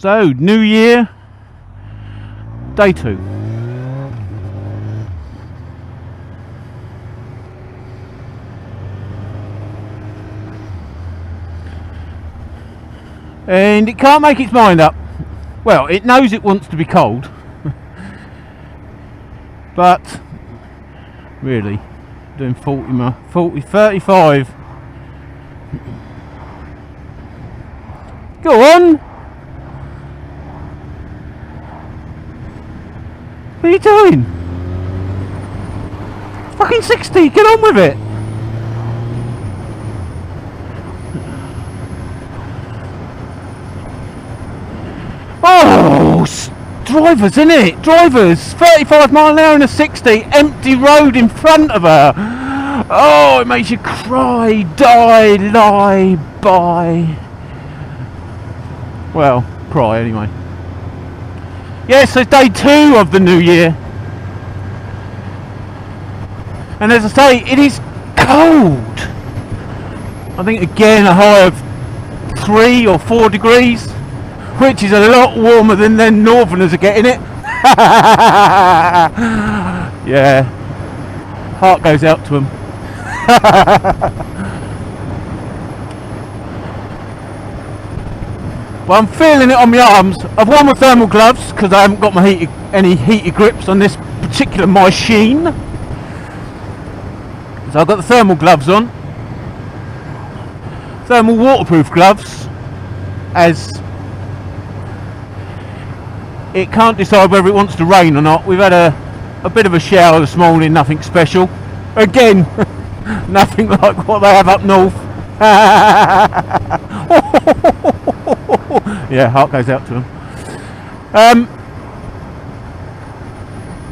So, New Year, day 2. And it can't make its mind up. Well, it knows it wants to be cold. But, really, doing 35. Go on! What are you doing? Fucking 60, get on with it! Oh, drivers, innit? Drivers! 35 mile an hour in a 60, empty road in front of her! Oh, it makes you cry, die, lie, bye. Well, cry anyway. Yes, so day 2 of the new year. And as I say, it is cold. I think again a high of 3 or 4 degrees, which is a lot warmer than the northerners are getting it. Yeah, heart goes out to them. Well, I'm feeling it on my arms. I've worn my thermal gloves because I haven't got my any heated grips on this particular machine. So I've got the thermal gloves on. Thermal waterproof gloves, as it can't decide whether it wants to rain or not. We've had a bit of a shower this morning, nothing special. Again, nothing like what they have up north. Yeah, heart goes out to them.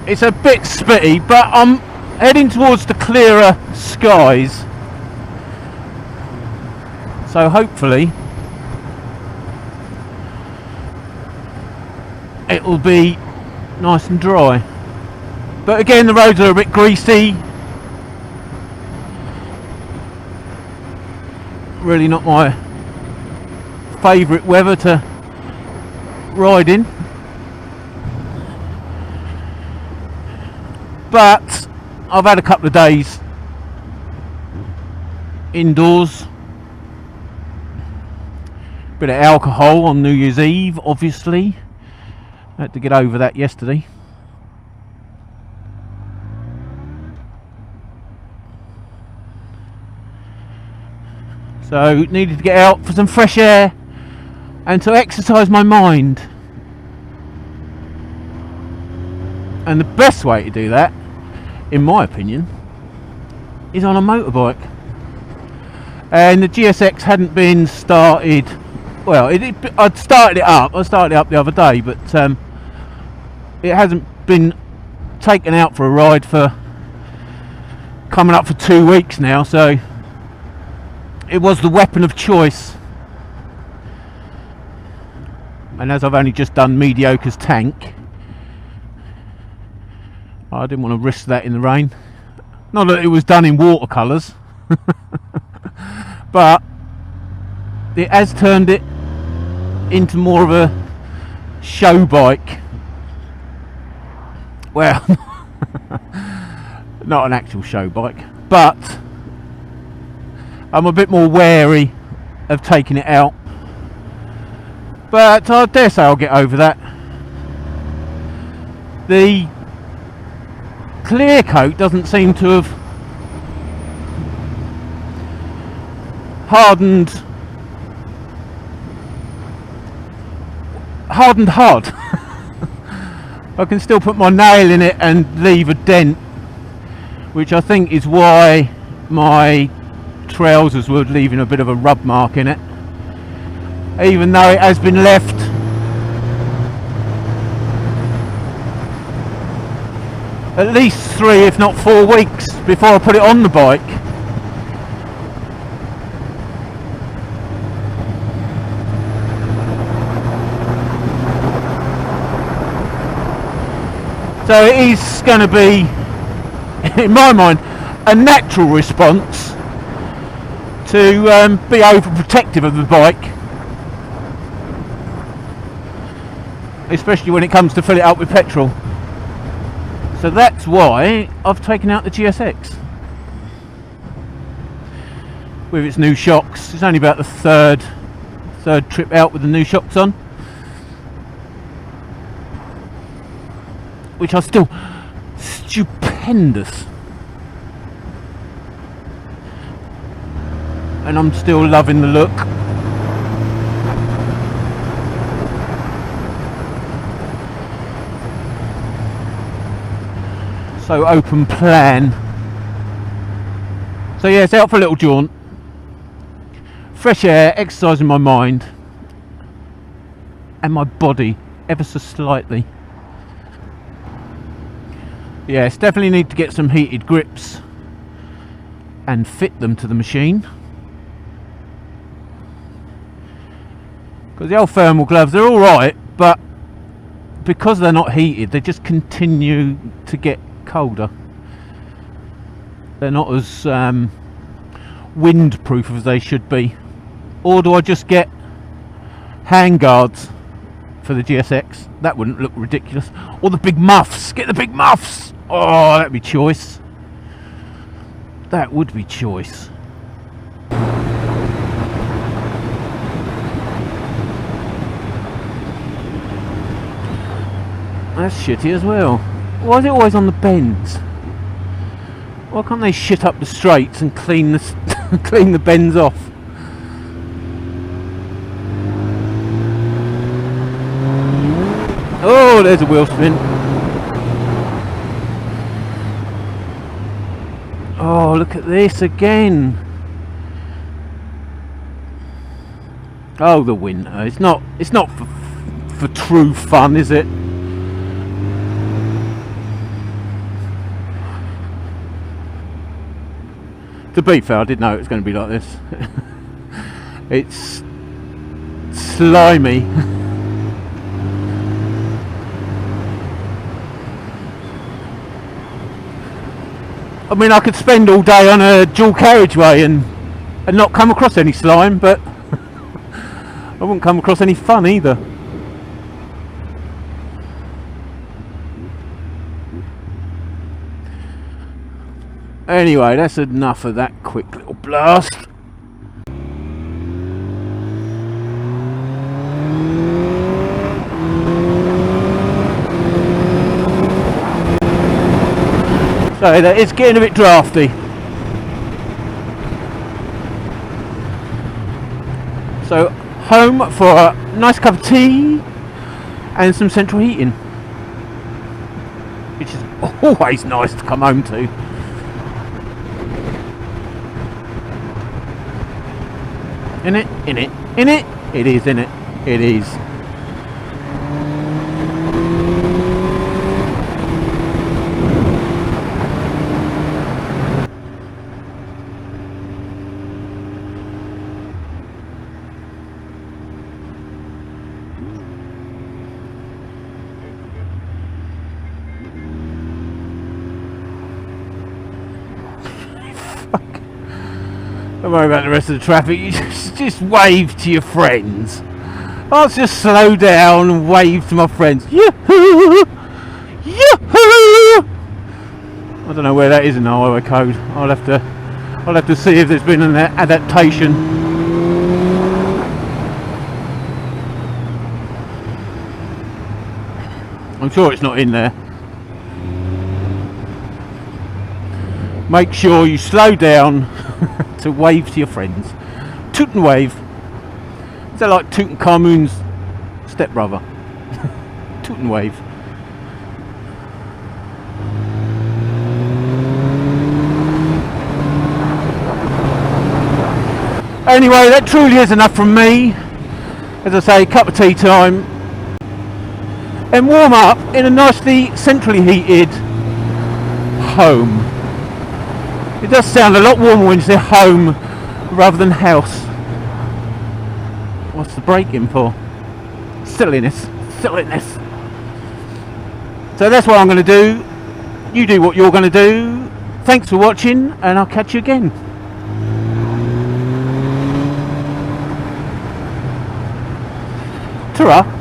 It's a bit spitty, but I'm heading towards the clearer skies. So hopefully it will be nice and dry. But again, the roads are a bit greasy. Really not my favourite weather to ride in, but I've had a couple of days indoors, bit of alcohol on New Year's Eve, obviously had to get over that yesterday. So needed to get out for some fresh air and to exercise my mind. And the best way to do that, in my opinion, is on a motorbike. And the GSX hadn't been started. Well, I'd started it up. I started it up the other day, but it hasn't been taken out for a ride for coming up for 2 weeks now. So it was the weapon of choice. And as I've only just done Mediocre's tank, I didn't want to risk that in the rain. Not that it was done in watercolours, but it has turned it into more of a show bike. Well, not an actual show bike, but I'm a bit more wary of taking it out. But I dare say I'll get over that. The clear coat doesn't seem to have hardened hard. I can still put my nail in it and leave a dent, which I think is why my trousers were leaving a bit of a rub mark in it, even though it has been left at least 3 if not 4 weeks before I put it on the bike. So it is going to be, in my mind, a natural response to be overprotective of the bike. especially when it comes to fill it up with petrol. So that's why I've taken out the GSX with its new shocks. It's only about the third trip out with the new shocks on, which are still stupendous, and I'm still loving the look. So open plan. So yeah, it's out for a little jaunt, fresh air, exercising my mind and my body ever so slightly. Yes, definitely need to get some heated grips and fit them to the machine, because the old thermal gloves, they're alright, but because they're not heated, they just continue to get colder. They're not as wind-proof as they should be. Or do I just get hand guards for the GSX? That wouldn't look ridiculous. Or the big muffs. Get the big muffs. Oh, that'd be choice. That would be choice. That's shitty as well. Why is it always on the bends? Why can't they shit up the straights and clean the clean the bends off? Oh, there's a wheel spin. Oh, look at this again. Oh, the winter. It's not for true fun, is it? To be fair, I didn't know it was going to be like this. It's slimy. I mean, I could spend all day on a dual carriageway and not come across any slime, but I wouldn't come across any fun either. Anyway, that's enough of that quick little blast. So it's getting a bit drafty. So home for a nice cup of tea and some central heating, which is always nice to come home to. In it, in it, in it. It is, in it. It is. Don't worry about the rest of the traffic. You just wave to your friends. I'll just slow down and wave to my friends. Yoo-hoo! Yoo-hoo! I don't know where that is in the highway code. I'll have to see if there's been an adaptation. I'm sure it's not in there. Make sure you slow down to wave to your friends. Toot and wave. Is that like Tutankhamun's stepbrother? Toot and wave. Anyway, that truly is enough from me. As I say, cup of tea time. And warm up in a nicely centrally heated home. It does sound a lot warmer when you say home rather than house. What's the braking for? Silliness. Silliness. So that's what I'm going to do. You do what you're going to do. Thanks for watching, and I'll catch you again. Ta-ra.